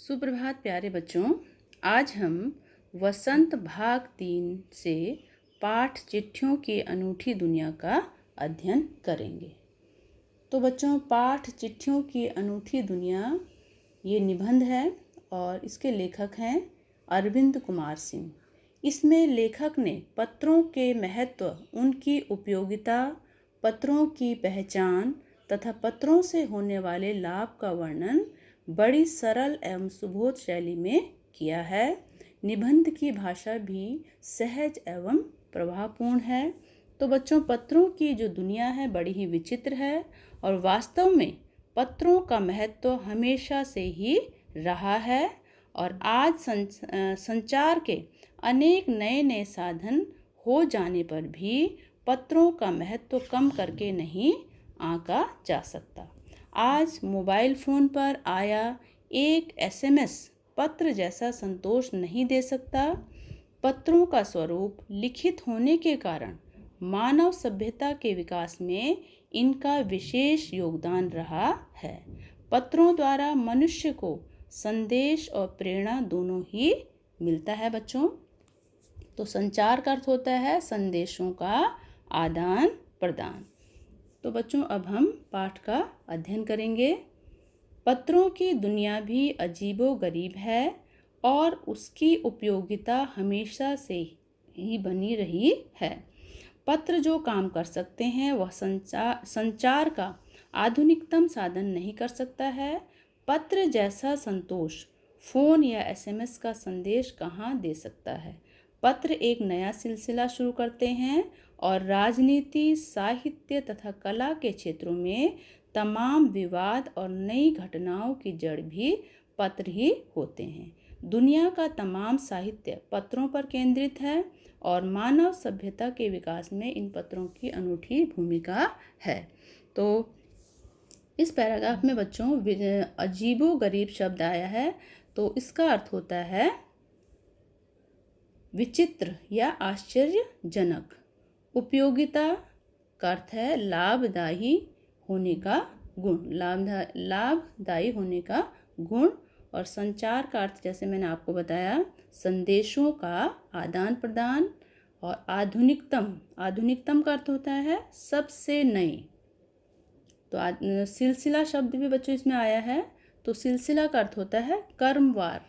सुप्रभात प्यारे बच्चों। आज हम वसंत भाग 3 से पाठ चिट्ठियों की अनूठी दुनिया का अध्ययन करेंगे। तो बच्चों, पाठ चिट्ठियों की अनूठी दुनिया ये निबंध है और इसके लेखक हैं अरविंद कुमार सिंह। इसमें लेखक ने पत्रों के महत्व, उनकी उपयोगिता, पत्रों की पहचान तथा पत्रों से होने वाले लाभ का वर्णन बड़ी सरल एवं सुबोध शैली में किया है। निबंध की भाषा भी सहज एवं प्रभावपूर्ण है। तो बच्चों, पत्रों की जो दुनिया है बड़ी ही विचित्र है और वास्तव में पत्रों का महत्व हमेशा से ही रहा है और आज संचार के अनेक नए नए साधन हो जाने पर भी पत्रों का महत्व कम करके नहीं आंका जा सकता। आज मोबाइल फ़ोन पर आया एक एसएमएस पत्र जैसा संतोष नहीं दे सकता। पत्रों का स्वरूप लिखित होने के कारण मानव सभ्यता के विकास में इनका विशेष योगदान रहा है। पत्रों द्वारा मनुष्य को संदेश और प्रेरणा दोनों ही मिलता है बच्चों। तो संचार का अर्थ होता है संदेशों का आदान प्रदान। तो बच्चों, अब हम पाठ का अध्ययन करेंगे। पत्रों की दुनिया भी अजीबोगरीब है और उसकी उपयोगिता हमेशा से ही बनी रही है। पत्र जो काम कर सकते हैं वह संचार का आधुनिकतम साधन नहीं कर सकता है। पत्र जैसा संतोष फ़ोन या एसएमएस का संदेश कहाँ दे सकता है। पत्र एक नया सिलसिला शुरू करते हैं और राजनीति, साहित्य तथा कला के क्षेत्रों में तमाम विवाद और नई घटनाओं की जड़ भी पत्र ही होते हैं। दुनिया का तमाम साहित्य पत्रों पर केंद्रित है और मानव सभ्यता के विकास में इन पत्रों की अनूठी भूमिका है। तो इस पैराग्राफ में बच्चों अजीबोगरीब शब्द आया है, तो इसका अर्थ होता है विचित्र या आश्चर्यजनक। उपयोगिता का अर्थ है लाभदायी होने का गुण, लाभदायी होने का गुण। और संचार का अर्थ जैसे मैंने आपको बताया संदेशों का आदान प्रदान। और आधुनिकतम का अर्थ होता है सबसे नए। तो सिलसिला शब्द भी बच्चों इसमें आया है। तो सिलसिला का अर्थ होता है क्रमवार,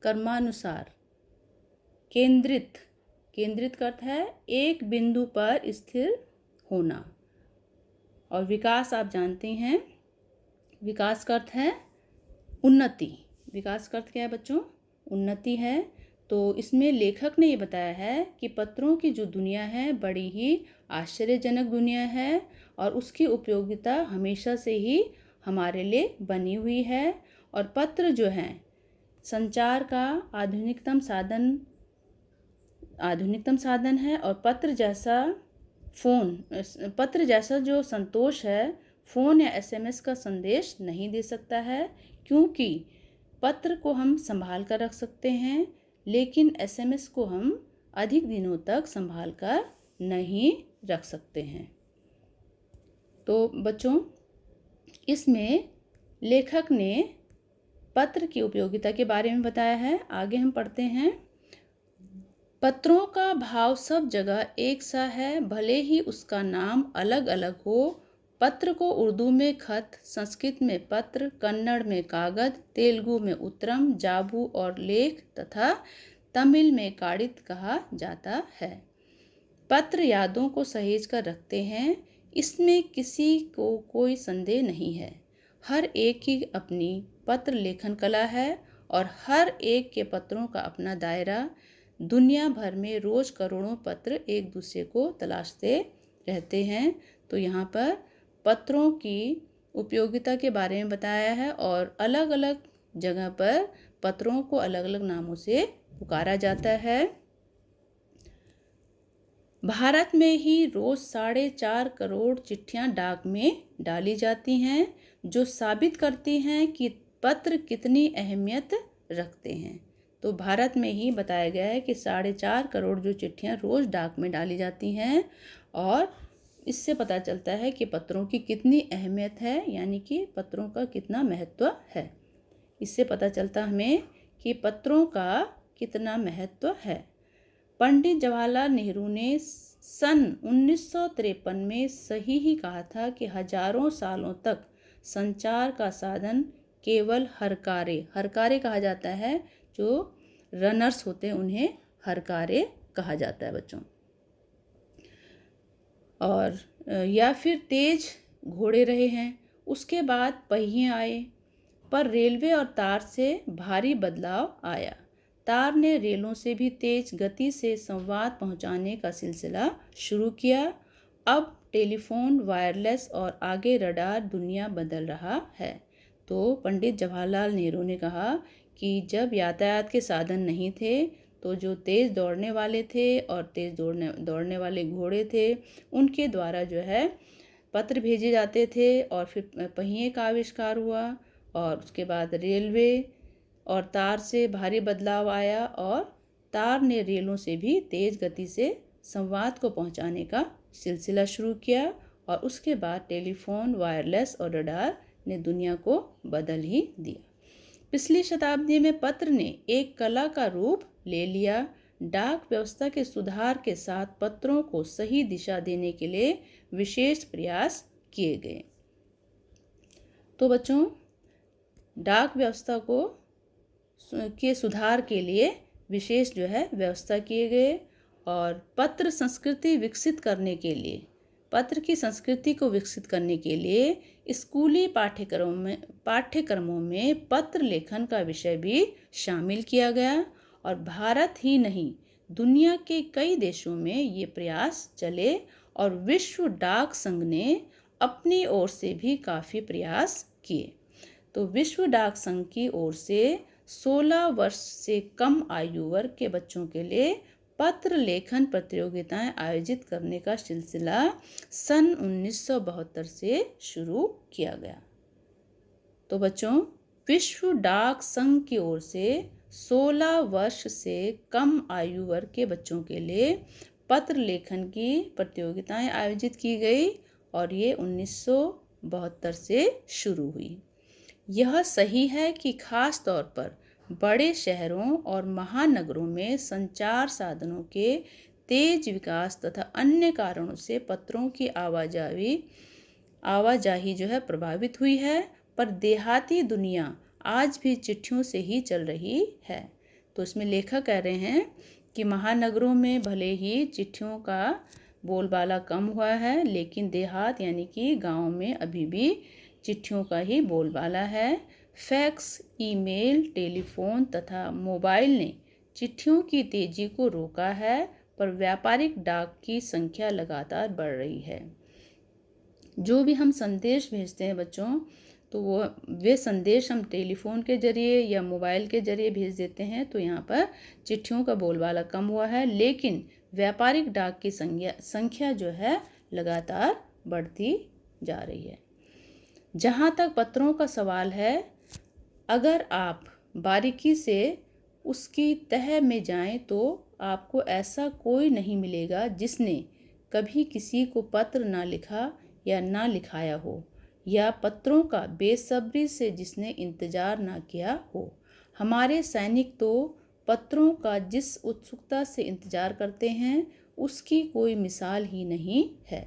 कर्मानुसार। केंद्रित का अर्थ है एक बिंदु पर स्थिर होना। और विकास आप जानते हैं, विकास का अर्थ है उन्नति। विकास का अर्थ क्या है बच्चों? उन्नति है। तो इसमें लेखक ने ये बताया है कि पत्रों की जो दुनिया है बड़ी ही आश्चर्यजनक दुनिया है और उसकी उपयोगिता हमेशा से ही हमारे लिए बनी हुई है। और पत्र जो है संचार का आधुनिकतम साधन है और पत्र जैसा जो संतोष है फ़ोन या एसएमएस का संदेश नहीं दे सकता है, क्योंकि पत्र को हम संभाल कर रख सकते हैं लेकिन एसएमएस को हम अधिक दिनों तक संभाल कर नहीं रख सकते हैं। तो बच्चों, इसमें लेखक ने पत्र की उपयोगिता के बारे में बताया है। आगे हम पढ़ते हैं। पत्रों का भाव सब जगह एक सा है, भले ही उसका नाम अलग अलग हो। पत्र को उर्दू में खत, संस्कृत में पत्र, कन्नड़ में कागज, तेलुगु में उत्तरम, जाबू और लेख तथा तमिल में काड़ित कहा जाता है। पत्र यादों को सहेज कर रखते हैं, इसमें किसी को कोई संदेह नहीं है। हर एक की अपनी पत्र लेखन कला है और हर एक के पत्रों का अपना दायरा। दुनिया भर में रोज करोड़ों पत्र एक दूसरे को तलाशते रहते हैं। तो यहाँ पर पत्रों की उपयोगिता के बारे में बताया है और अलग अलग जगह पर पत्रों को अलग अलग नामों से पुकारा जाता है। भारत में ही रोज 4.5 करोड़ चिट्ठियाँ डाक में डाली जाती हैं, जो साबित करती हैं कि पत्र कितनी अहमियत रखते हैं। तो भारत में ही बताया गया है कि 4.5 करोड़ जो चिट्ठियाँ रोज़ डाक में डाली जाती हैं और इससे पता चलता है कि पत्रों की कितनी अहमियत है, यानी कि पत्रों का कितना महत्व है। इससे पता चलता हमें कि पत्रों का कितना महत्व है। पंडित जवाहरलाल नेहरू ने सन 1953 में सही ही कहा था कि हजारों सालों तक संचार का साधन केवल हरकारे कहा जाता है, जो रनर्स होते हैं उन्हें हरकारे कहा जाता है बच्चों। और या फिर तेज घोड़े रहे हैं। उसके बाद पहिए आए, पर रेलवे और तार से भारी बदलाव आया। तार ने रेलों से भी तेज गति से संवाद पहुंचाने का सिलसिला शुरू किया। अब टेलीफोन, वायरलेस और आगे रडार दुनिया बदल रहा है। तो पंडित जवाहरलाल नेहरू ने कहा कि जब यातायात के साधन नहीं थे तो जो तेज़ दौड़ने वाले थे और तेज़ दौड़ने वाले घोड़े थे, उनके द्वारा जो है पत्र भेजे जाते थे। और फिर पहिए का आविष्कार हुआ और उसके बाद रेलवे और तार से भारी बदलाव आया और तार ने रेलों से भी तेज़ गति से संवाद को पहुंचाने का सिलसिला शुरू किया। और उसके बाद टेलीफोन, वायरलेस और रडार ने दुनिया को बदल ही दिया। पिछली शताब्दी में पत्र ने एक कला का रूप ले लिया। डाक व्यवस्था के सुधार के साथ पत्रों को सही दिशा देने के लिए विशेष प्रयास किए गए। तो बच्चों, डाक व्यवस्था के सुधार के लिए विशेष जो है व्यवस्था किए गए। और पत्र संस्कृति विकसित करने के लिए, पत्र की संस्कृति को विकसित करने के लिए स्कूली पाठ्यक्रमों में पत्र लेखन का विषय भी शामिल किया गया। और भारत ही नहीं, दुनिया के कई देशों में ये प्रयास चले और विश्व डाक संघ ने अपनी ओर से भी काफ़ी प्रयास किए। तो विश्व डाक संघ की ओर से 16 वर्ष से कम आयु वर्ग के बच्चों के लिए पत्र लेखन प्रतियोगिताएं आयोजित करने का सिलसिला सन 1972 से शुरू किया गया। तो बच्चों, विश्व डाक संघ की ओर से 16 वर्ष से कम आयु वर्ग के बच्चों के लिए पत्र लेखन की प्रतियोगिताएं आयोजित की गई और ये 1972 से शुरू हुई। यह सही है कि खास तौर पर बड़े शहरों और महानगरों में संचार साधनों के तेज विकास तथा अन्य कारणों से पत्रों की आवाजाही जो है प्रभावित हुई है, पर देहाती दुनिया आज भी चिट्ठियों से ही चल रही है। तो इसमें लेखक कह रहे हैं कि महानगरों में भले ही चिट्ठियों का बोलबाला कम हुआ है, लेकिन देहात यानी कि गाँव में अभी भी चिट्ठियों का ही बोलबाला है। फैक्स, ईमेल, टेलीफोन तथा मोबाइल ने चिट्ठियों की तेजी को रोका है, पर व्यापारिक डाक की संख्या लगातार बढ़ रही है। जो भी हम संदेश भेजते हैं बच्चों, तो वे संदेश हम टेलीफोन के जरिए या मोबाइल के जरिए भेज देते हैं। तो यहाँ पर चिट्ठियों का बोलबाला कम हुआ है, लेकिन व्यापारिक डाक की संख्या जो है लगातार बढ़ती जा रही है। जहाँ तक पत्रों का सवाल है, अगर आप बारीकी से उसकी तह में जाएं तो आपको ऐसा कोई नहीं मिलेगा जिसने कभी किसी को पत्र ना लिखा या ना लिखाया हो, या पत्रों का बेसब्री से जिसने इंतज़ार ना किया हो। हमारे सैनिक तो पत्रों का जिस उत्सुकता से इंतज़ार करते हैं उसकी कोई मिसाल ही नहीं है।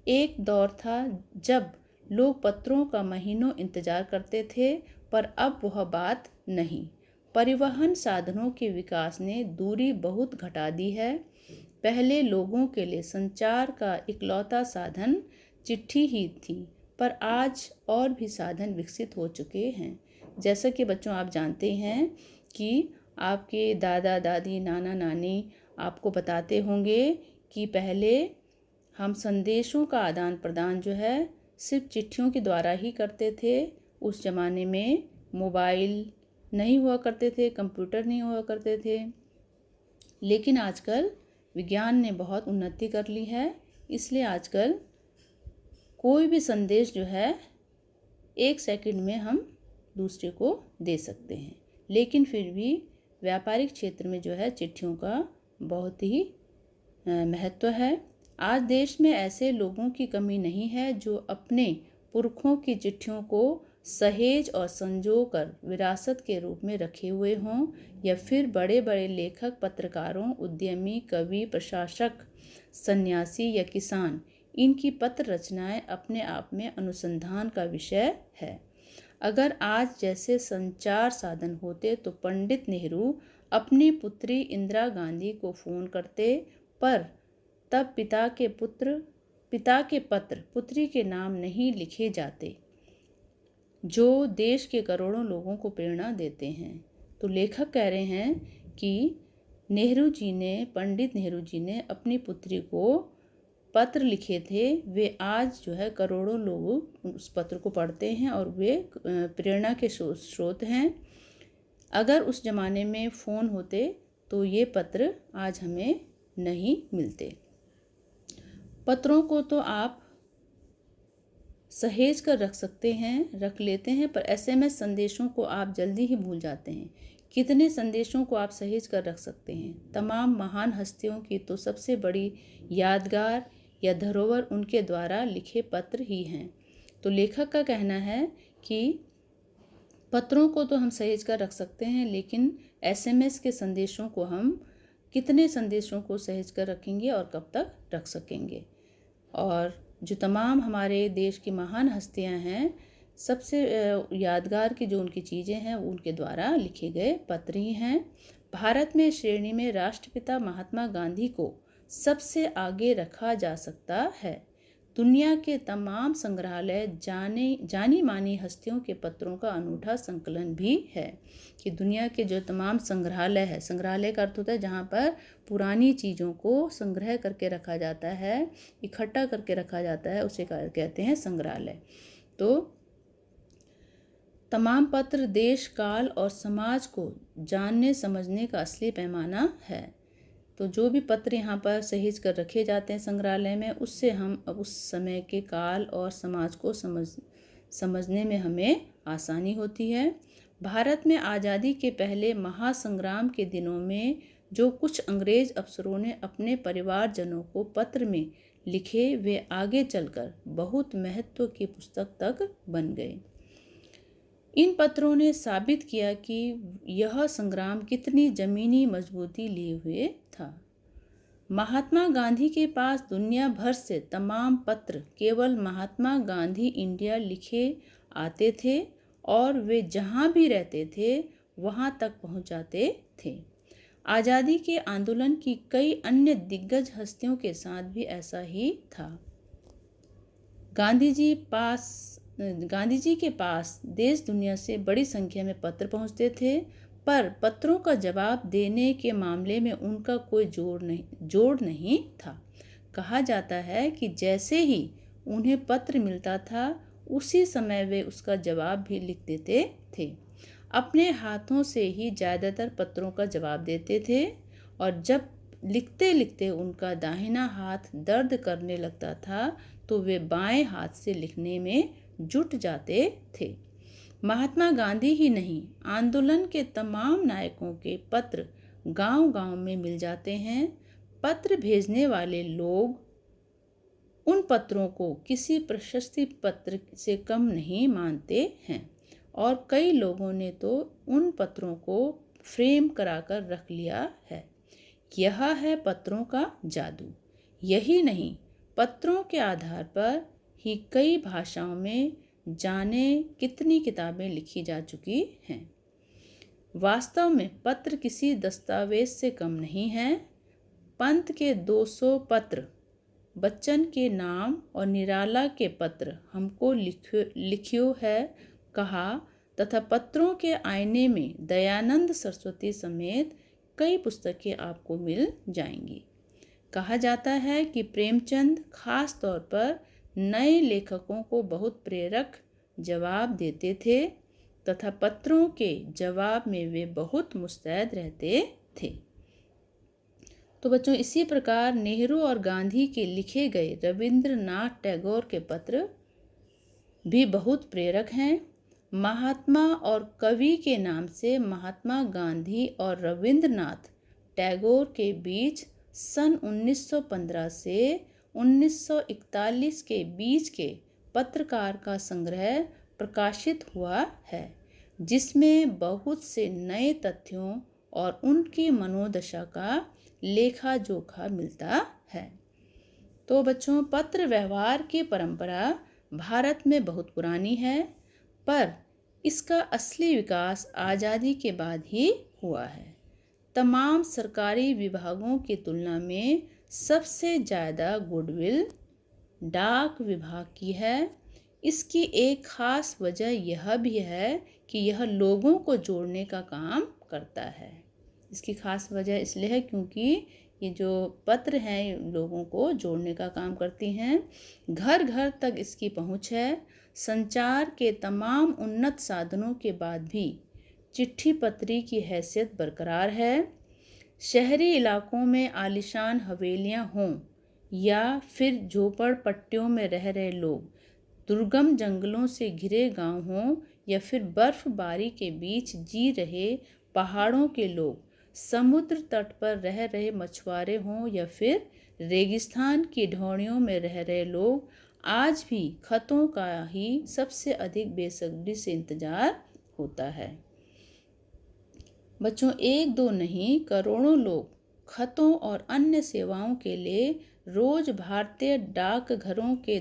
एक दौर था जब लोग पत्रों का महीनों इंतज़ार करते थे, पर अब वह बात नहीं। परिवहन साधनों के विकास ने दूरी बहुत घटा दी है। पहले लोगों के लिए संचार का इकलौता साधन चिट्ठी ही थी, पर आज और भी साधन विकसित हो चुके हैं। जैसा कि बच्चों आप जानते हैं कि आपके दादा दादी, नाना नानी आपको बताते होंगे कि पहले हम संदेशों का आदान प्रदान जो है सिर्फ चिट्ठियों के द्वारा ही करते थे। उस ज़माने में मोबाइल नहीं हुआ करते थे, कंप्यूटर नहीं हुआ करते थे, लेकिन आजकल विज्ञान ने बहुत उन्नति कर ली है। इसलिए आजकल कोई भी संदेश जो है 1 सेकंड में हम दूसरे को दे सकते हैं। लेकिन फिर भी व्यापारिक क्षेत्र में जो है चिट्ठियों का बहुत ही महत्व है। आज देश में ऐसे लोगों की कमी नहीं है जो अपने पुरखों की चिट्ठियों को सहेज और संजो कर विरासत के रूप में रखे हुए हों, या फिर बड़े बड़े लेखक, पत्रकारों, उद्यमी, कवि, प्रशासक, सन्यासी या किसान, इनकी पत्र रचनाएं अपने आप में अनुसंधान का विषय है। अगर आज जैसे संचार साधन होते तो पंडित नेहरू अपनी पुत्री इंदिरा गांधी को फ़ोन करते, पर तब पिता के पत्र पुत्री के नाम नहीं लिखे जाते, जो देश के करोड़ों लोगों को प्रेरणा देते हैं। तो लेखक कह रहे हैं कि पंडित नेहरू जी ने अपनी पुत्री को पत्र लिखे थे, वे आज जो है करोड़ों लोग उस पत्र को पढ़ते हैं और वे प्रेरणा के स्रोत हैं। अगर उस ज़माने में फ़ोन होते तो ये पत्र आज हमें नहीं मिलते। पत्रों को तो आप सहेज कर रख लेते हैं, पर एसएमएस संदेशों को आप जल्दी ही भूल जाते हैं। कितने संदेशों को आप सहेज कर रख सकते हैं? तमाम महान हस्तियों की तो सबसे बड़ी यादगार या धरोहर उनके द्वारा लिखे पत्र ही हैं। तो लेखक का कहना है कि पत्रों को तो हम सहेज कर रख सकते हैं, लेकिन एसएमएस के संदेशों को हम कितने संदेशों को सहेज कर रखेंगे और कब तक रख सकेंगे? और जो तमाम हमारे देश की महान हस्तियां हैं, सबसे यादगार की जो उनकी चीज़ें हैं उनके द्वारा लिखे गए पत्र ही हैं। भारत में श्रेणी में राष्ट्रपिता महात्मा गांधी को सबसे आगे रखा जा सकता है। दुनिया के तमाम संग्रहालय जानी मानी हस्तियों के पत्रों का अनूठा संकलन भी है। कि दुनिया के जो तमाम संग्रहालय है, संग्रहालय का अर्थ होता है जहाँ पर पुरानी चीज़ों को संग्रह करके रखा जाता है, इकट्ठा करके रखा जाता है, उसे कहते हैं संग्रहालय। तो तमाम पत्र देश, काल और समाज को जानने समझने का असली पैमाना है। तो जो भी पत्र यहाँ पर सहेज कर रखे जाते हैं संग्रहालय में, उससे हम उस समय के काल और समाज को समझने में हमें आसानी होती है। भारत में आज़ादी के पहले महासंग्राम के दिनों में जो कुछ अंग्रेज अफसरों ने अपने परिवारजनों को पत्र में लिखे, वे आगे चलकर बहुत महत्व की पुस्तक तक बन गए। इन पत्रों ने साबित किया कि यह संग्राम कितनी ज़मीनी मजबूती लिए हुए था। महात्मा गांधी के पास दुनिया भर से तमाम पत्र केवल महात्मा गांधी इंडिया लिखे आते थे और वे जहाँ भी रहते थे वहाँ तक पहुँच जाते थे। आज़ादी के आंदोलन की कई अन्य दिग्गज हस्तियों के साथ भी ऐसा ही था। गांधी जी के पास देश दुनिया से बड़ी संख्या में पत्र पहुंचते थे, पर पत्रों का जवाब देने के मामले में उनका कोई जोड़ नहीं था। कहा जाता है कि जैसे ही उन्हें पत्र मिलता था उसी समय वे उसका जवाब भी लिख देते थे। अपने हाथों से ही ज़्यादातर पत्रों का जवाब देते थे, और जब लिखते लिखते उनका दाहिना हाथ दर्द करने लगता था तो वे बाएं हाथ से लिखने में जुट जाते थे। महात्मा गांधी ही नहीं, आंदोलन के तमाम नायकों के पत्र गांव-गांव में मिल जाते हैं। पत्र भेजने वाले लोग उन पत्रों को किसी प्रशस्ति पत्र से कम नहीं मानते हैं, और कई लोगों ने तो उन पत्रों को फ्रेम कराकर रख लिया है। यह है पत्रों का जादू। यही नहीं, पत्रों के आधार पर ही कई भाषाओं में जाने कितनी किताबें लिखी जा चुकी हैं। वास्तव में पत्र किसी दस्तावेज से कम नहीं है। पंत के 200 पत्र, बच्चन के नाम और निराला के पत्र हमको लिखियो है कहा, तथा पत्रों के आईने में दयानंद सरस्वती समेत कई पुस्तकें आपको मिल जाएंगी। कहा जाता है कि प्रेमचंद खास तौर पर नए लेखकों को बहुत प्रेरक जवाब देते थे, तथा पत्रों के जवाब में वे बहुत मुस्तैद रहते थे। तो बच्चों, इसी प्रकार नेहरू और गांधी के लिखे गए रविंद्रनाथ टैगोर के पत्र भी बहुत प्रेरक हैं। महात्मा और कवि के नाम से महात्मा गांधी और रविंद्रनाथ टैगोर के बीच सन 1915 से 1941 के बीच के पत्रकार का संग्रह प्रकाशित हुआ है, जिसमें बहुत से नए तथ्यों और उनकी मनोदशा का लेखा जोखा मिलता है। तो बच्चों, पत्र व्यवहार की परंपरा भारत में बहुत पुरानी है, पर इसका असली विकास आज़ादी के बाद ही हुआ है। तमाम सरकारी विभागों की तुलना में सबसे ज़्यादा गुडविल डाक विभाग की है। इसकी एक ख़ास वजह यह भी है कि यह लोगों को जोड़ने का काम करता है। इसकी ख़ास वजह इसलिए है क्योंकि ये जो पत्र हैं लोगों को जोड़ने का काम करती हैं। घर घर तक इसकी पहुंच है। संचार के तमाम उन्नत साधनों के बाद भी चिट्ठी पत्री की हैसियत बरकरार है। शहरी इलाकों में आलीशान हवेलियां हों या फिर झोपड़पट्टियों में रह रहे लोग, दुर्गम जंगलों से घिरे गांव हों या फिर बर्फबारी के बीच जी रहे पहाड़ों के लोग, समुद्र तट पर रह रहे मछुआरे हों या फिर रेगिस्तान की ढौड़ियों में रह रहे लोग, आज भी खतों का ही सबसे अधिक बेसब्री से इंतजार होता है। बच्चों, एक दो नहीं करोड़ों लोग खतों और अन्य सेवाओं के लिए रोज भारतीय डाकघरों के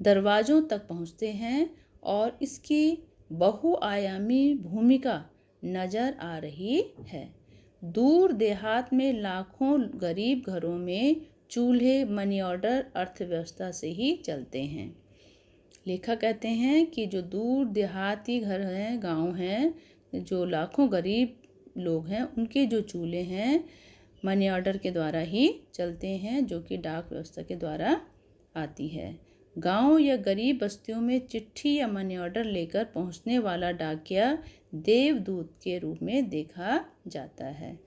दरवाज़ों तक पहुंचते हैं और इसकी बहुआयामी भूमिका नज़र आ रही है। दूर देहात में लाखों गरीब घरों में चूल्हे मनी ऑर्डर अर्थव्यवस्था से ही चलते हैं। लेखक कहते हैं कि जो दूर देहाती घर हैं, गांव हैं, जो लाखों गरीब लोग हैं, उनके जो चूल्हे हैं मनी ऑर्डर के द्वारा ही चलते हैं, जो कि डाक व्यवस्था के द्वारा आती है। गांव या गरीब बस्तियों में चिट्ठी या मनी ऑर्डर लेकर पहुंचने वाला डाकिया देवदूत के रूप में देखा जाता है।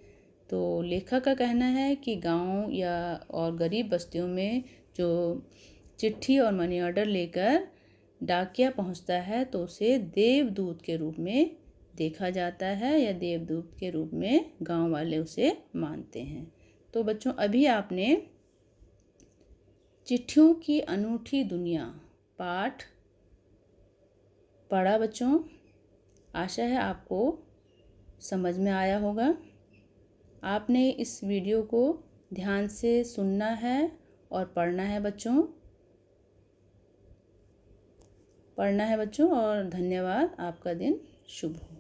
तो लेखक का कहना है कि गांव या और गरीब बस्तियों में जो चिट्ठी और मनी ऑर्डर लेकर डाकिया पहुंचता है तो उसे देवदूत के रूप में देखा जाता है या देवदूत के रूप में गांव वाले उसे मानते हैं। तो बच्चों, अभी आपने चिट्ठियों की अनूठी दुनिया पाठ पढ़ा। बच्चों, आशा है आपको समझ में आया होगा। आपने इस वीडियो को ध्यान से सुनना है और पढ़ना है बच्चों। और धन्यवाद। आपका दिन शुभ हो।